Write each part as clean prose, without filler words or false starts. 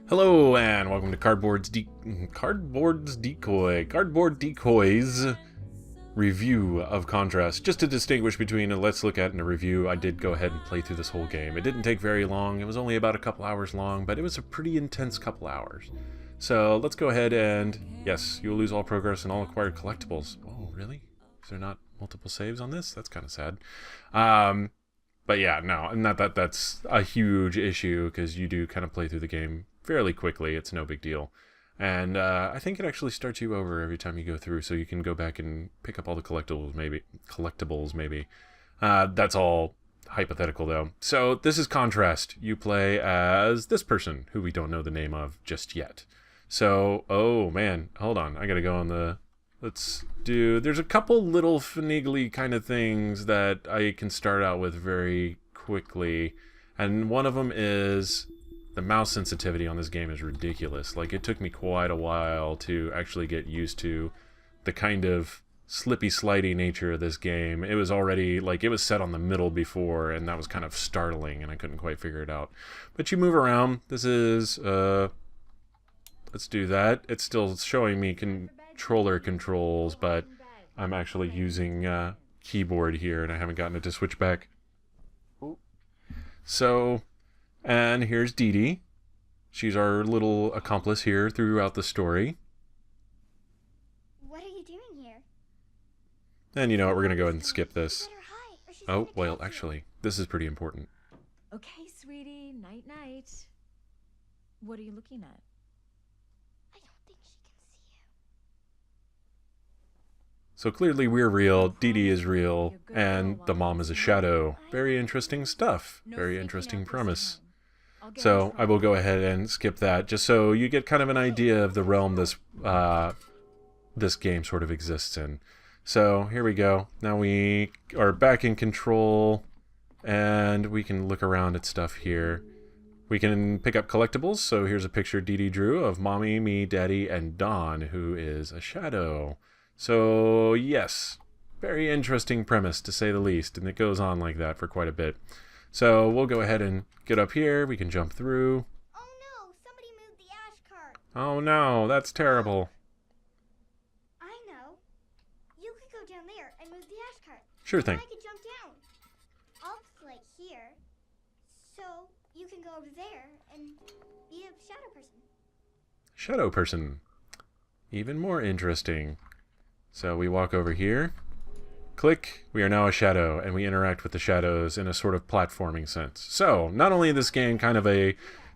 Hello and welcome to Cardboard Decoy's review of Contrast. Just to distinguish between a let's look at and a review, I did go ahead and play through this whole game. It didn't take very long. It was only about a couple hours long, but it was a pretty intense couple hours. So let's go ahead and, yes, you will lose all progress and all acquired collectibles. Oh, really? Is there not multiple saves on this? That's kind of sad. But yeah, no, not that that's a huge issue, because you do kind of play through the game fairly quickly. It's no big deal. And I think it actually starts you over every time you go through, so you can go back and pick up all the collectibles maybe. That's all hypothetical though. So this is Contrast. You play as this person who we don't know the name of just yet. So, oh man, hold on. I gotta go on the... There's a couple little finagly kind of things that I can start out with very quickly. And one of them is the mouse sensitivity on this game is ridiculous. Like, it took me quite a while to actually get used to the kind of slippy, slidey nature of this game. It was already, like, it was set on the middle before, and that was kind of startling, and I couldn't quite figure it out. But you move around. This is, let's do that. It's still showing me controller controls, but I'm actually using keyboard here, and I haven't gotten it to switch back. So, and here's Dee Dee. She's our little accomplice here throughout the story. What are you doing here? And you know what, we're gonna go ahead and skip this. Oh, well, actually, this is pretty important. Okay, sweetie, night night. What are you looking at? I don't think she can see you. So clearly we're real, Dee Dee is real, and the mom is a shadow. Very interesting stuff. Very interesting premise. So I will go ahead and skip that, just so you get kind of an idea of the realm this game sort of exists in. So here we go. Now we are back in control, and we can look around at stuff here. We can pick up collectibles. So here's a picture Dee Dee drew of Mommy, me, Daddy, and Don, who is a shadow. So yes, very interesting premise to say the least, and it goes on like that for quite a bit. So we'll go ahead and get up here. We can jump through. Oh no, somebody moved the ash cart. Oh no, that's terrible. I know. You could go down there and move the ash cart. Sure And thing. I could jump down. I'll play here. So you can go over there and be a shadow person. Shadow person. Even more interesting. So we walk over here. Click, we are now a shadow, and we interact with the shadows in a sort of platforming sense. So, not only is this game kind of a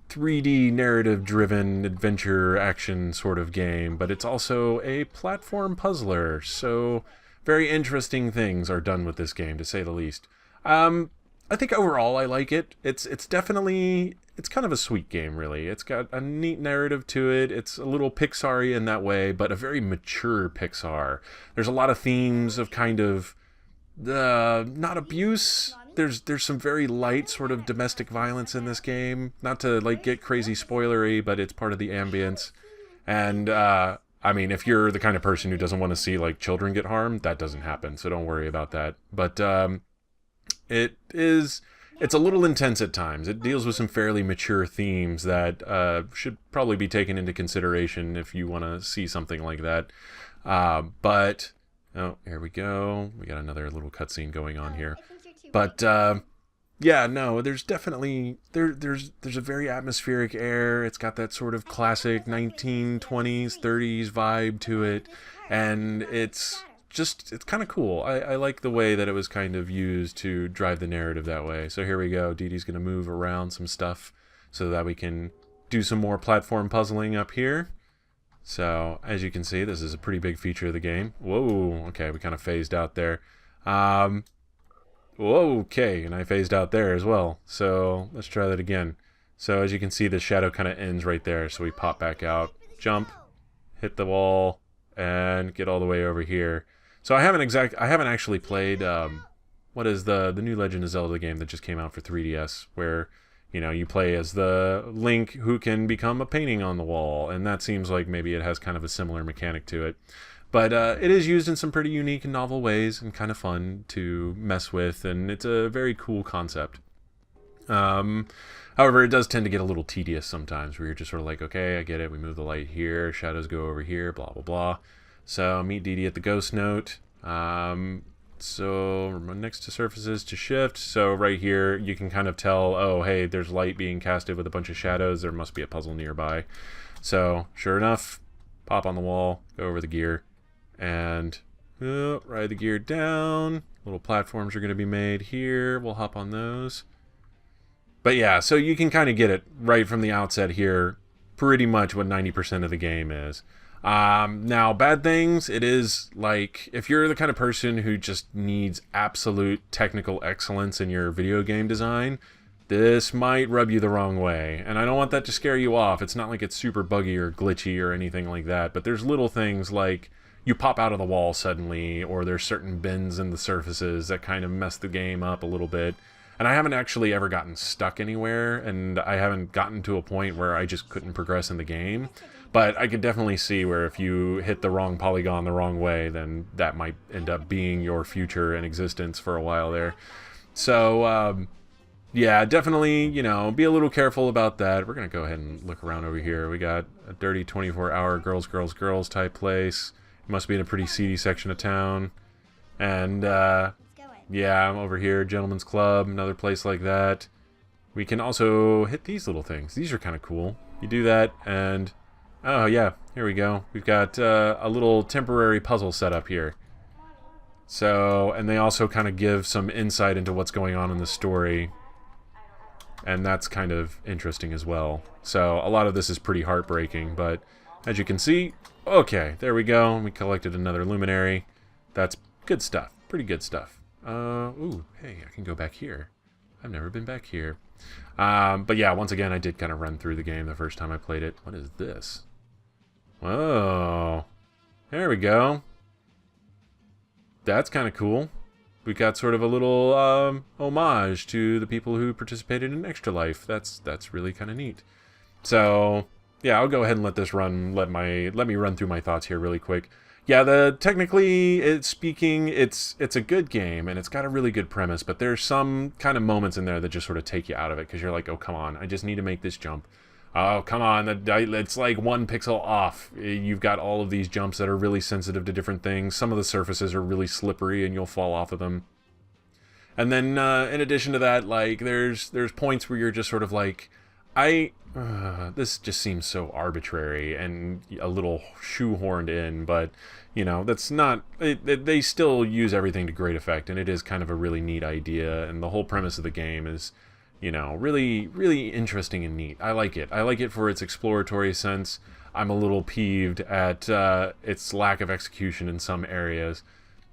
3D narrative-driven adventure action sort of game, but it's also a platform puzzler. So, very interesting things are done with this game, to say the least. I think overall I like it. It's definitely, it's kind of a sweet game, really. It's got a neat narrative to it. It's a little Pixar-y in that way, but a very mature Pixar. There's a lot of themes of kind of, not abuse. There's some very light sort of domestic violence in this game. Not to, like, get crazy spoilery, but it's part of the ambience. And, I mean, if you're the kind of person who doesn't want to see, like, children get harmed, that doesn't happen, so don't worry about that. But, it's a little intense at times. It deals with some fairly mature themes that should probably be taken into consideration if you want to see something like that. But, oh, here we go. We got another little cutscene going on here. I think you're too But, yeah, no, there's definitely, there's a very atmospheric air. It's got that sort of classic 1920s, 30s vibe to it. And it's kind of cool. I like the way that it was kind of used to drive the narrative that way. So here we go. Dee Dee's going to move around some stuff so that we can do some more platform puzzling up here. So as you can see, this is a pretty big feature of the game. Whoa, okay, we kind of phased out there. Whoa, okay, and I phased out there as well. So let's try that again. So as you can see, the shadow kind of ends right there. So we pop back out, jump, hit the wall, and get all the way over here. So I haven't actually played what is the new Legend of Zelda game that just came out for 3DS, where, you know, you play as the Link who can become a painting on the wall, and that seems like maybe it has kind of a similar mechanic to it. But it is used in some pretty unique and novel ways, and kind of fun to mess with, and it's a very cool concept. However, it does tend to get a little tedious sometimes, where you're just sort of like, okay, I get it, we move the light here, shadows go over here, blah, blah, blah. So, meet Dee Dee at the ghost note. So, next to surfaces to shift. So, right here, you can kind of tell, oh, hey, there's light being casted with a bunch of shadows. There must be a puzzle nearby. So, sure enough, pop on the wall, go over the gear, and ride the gear down. Little platforms are going to be made here. We'll hop on those. But yeah, so you can kind of get it right from the outset here, pretty much what 90% of the game is. Now, bad things, it is like, if you're the kind of person who just needs absolute technical excellence in your video game design, this might rub you the wrong way. And I don't want that to scare you off. It's not like it's super buggy or glitchy or anything like that, but there's little things like you pop out of the wall suddenly, or there's certain bends in the surfaces that kind of mess the game up a little bit. And I haven't actually ever gotten stuck anywhere, and I haven't gotten to a point where I just couldn't progress in the game. But I could definitely see where if you hit the wrong polygon the wrong way, then that might end up being your future in existence for a while there. So, yeah, definitely, you know, be a little careful about that. We're going to go ahead and look around over here. We got a dirty 24-hour girls, girls, girls type place. It must be in a pretty seedy section of town. And, yeah, I'm over here, Gentleman's Club, another place like that. We can also hit these little things. These are kind of cool. You do that, and oh yeah, here we go. We've got a little temporary puzzle set up here. So, and they also kind of give some insight into what's going on in the story. And that's kind of interesting as well. So, a lot of this is pretty heartbreaking, but as you can see, okay, there we go. We collected another luminary. That's good stuff. Pretty good stuff. Ooh, hey, I can go back here. I've never been back here. But yeah, once again, I did kind of run through the game the first time I played it. What is this? Whoa. There we go. That's kind of cool. We got sort of a little homage to the people who participated in Extra Life. That's really kind of neat. So, yeah, I'll go ahead and let this run. Let me run through my thoughts here really quick. Yeah, technically speaking, it's a good game, and it's got a really good premise, but there's some kind of moments in there that just sort of take you out of it, because you're like, oh, come on, I just need to make this jump. Oh, come on, it's like 1 pixel off. You've got all of these jumps that are really sensitive to different things. Some of the surfaces are really slippery, and you'll fall off of them. And then, in addition to that, like, there's points where you're just sort of like, this just seems so arbitrary and a little shoehorned in, but, you know, that's not... They still use everything to great effect, and it is kind of a really neat idea, and the whole premise of the game is, you know, really, really interesting and neat. I like it. I like it for its exploratory sense. I'm a little peeved at its lack of execution in some areas,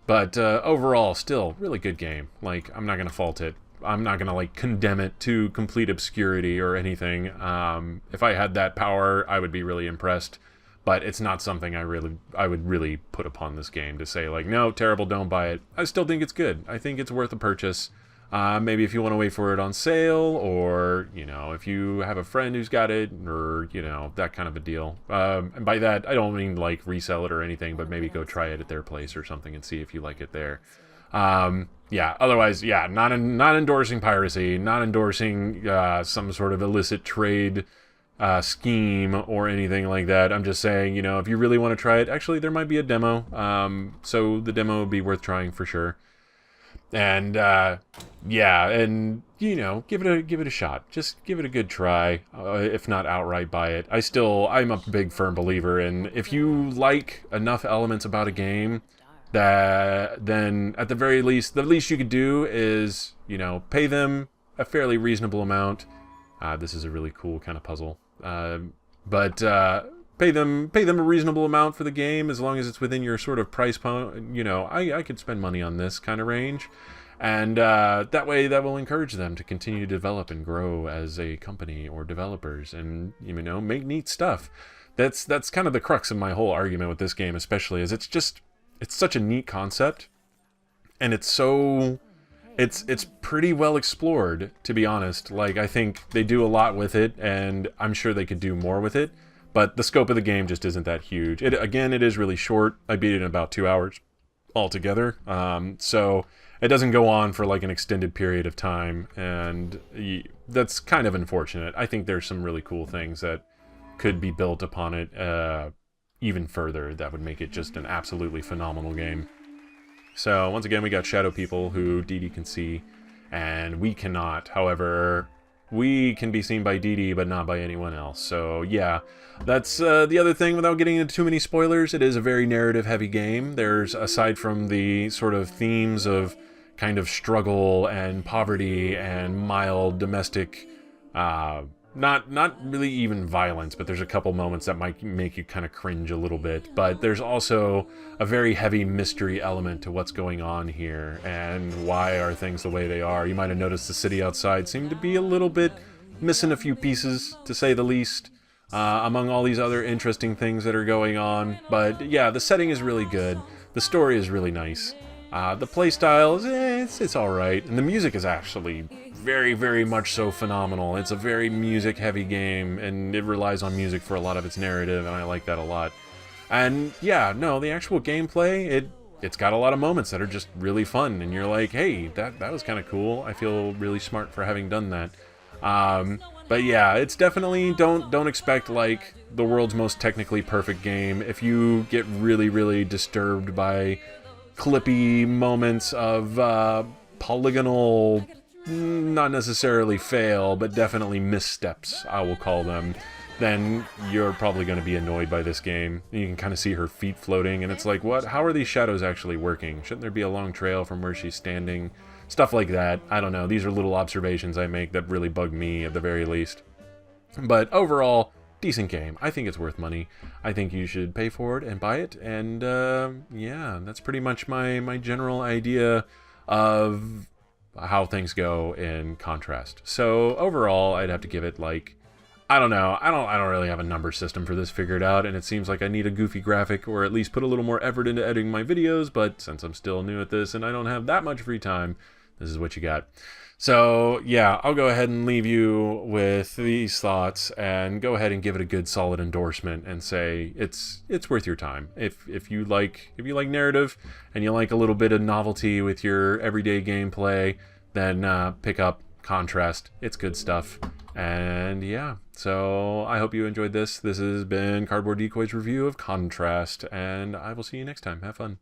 but overall, still, really good game. Like, I'm not going to fault it. I'm not going to, like, condemn it to complete obscurity or anything. If I had that power, I would be really impressed. But it's not something I would really put upon this game to say, like, no, terrible, don't buy it. I still think it's good. I think it's worth a purchase. Maybe if you want to wait for it on sale, or, you know, if you have a friend who's got it, or, you know, that kind of a deal. And by that, I don't mean, like, resell it or anything, but maybe go try it at their place or something and see if you like it there. Yeah, otherwise, yeah, not endorsing piracy, not endorsing some sort of illicit trade scheme or anything like that. I'm just saying, you know, if you really want to try it, actually, there might be a demo, so the demo would be worth trying for sure. And, yeah, and, you know, give it a shot. Just give it a good try, if not outright buy it. I'm a big firm believer in, if you like enough elements about a game, that then at the very least, the least you could do is, you know, pay them a fairly reasonable amount. This is a really cool kind of puzzle. But pay them a reasonable amount for the game, as long as it's within your sort of price point. You know, I could spend money on this kind of range. And that way, that will encourage them to continue to develop and grow as a company or developers, and, you know, make neat stuff. That's kind of the crux of my whole argument with this game, especially, is it's such a neat concept, and it's pretty well explored, to be honest. Like, I think they do a lot with it, and I'm sure they could do more with it, but the scope of the game just isn't that huge. It is really short. I beat it in about 2 hours altogether, so it doesn't go on for like an extended period of time, and that's kind of unfortunate. I think there's some really cool things that could be built upon it even further that would make it just an absolutely phenomenal game. So once again, we got shadow people who Dee Dee can see, and we cannot. However, we can be seen by Dee Dee, but not by anyone else. So yeah, that's the other thing. Without getting into too many spoilers, it is a very narrative-heavy game. There's, aside from the sort of themes of kind of struggle and poverty and mild domestic, not really even violence, but there's a couple moments that might make you kind of cringe a little bit. But there's also a very heavy mystery element to what's going on here and why are things the way they are. You might have noticed the city outside seemed to be a little bit missing a few pieces, to say the least, among all these other interesting things that are going on. But yeah, the setting is really good. The story is really nice. The playstyle is it's all right, and the music is actually very, very much so phenomenal. It's a very music-heavy game, and it relies on music for a lot of its narrative, and I like that a lot. And yeah, no, the actual gameplay, it's got a lot of moments that are just really fun, and you're like, hey, that was kind of cool. I feel really smart for having done that. But yeah, it's definitely, don't expect like the world's most technically perfect game. If you get really, really disturbed by clippy moments of polygonal, not necessarily fail, but definitely missteps, I will call them, then you're probably going to be annoyed by this game. You can kind of see her feet floating, and it's like, what? How are these shadows actually working? Shouldn't there be a long trail from where she's standing? Stuff like that. I don't know. These are little observations I make that really bug me at the very least. But overall, decent game. I think it's worth money. I think you should pay for it and buy it. And yeah, that's pretty much my general idea of how things go in Contrast. So overall, I'd have to give it like, I don't know. I don't really have a number system for this figured out, and it seems like I need a goofy graphic or at least put a little more effort into editing my videos, but since I'm still new at this and I don't have that much free time, this is what you got. So yeah, I'll go ahead and leave you with these thoughts and go ahead and give it a good solid endorsement and say it's worth your time. If you like narrative and you like a little bit of novelty with your everyday gameplay, then pick up Contrast. It's good stuff. And yeah, so I hope you enjoyed this. This has been Cardboard Decoy's review of Contrast, and I will see you next time. Have fun.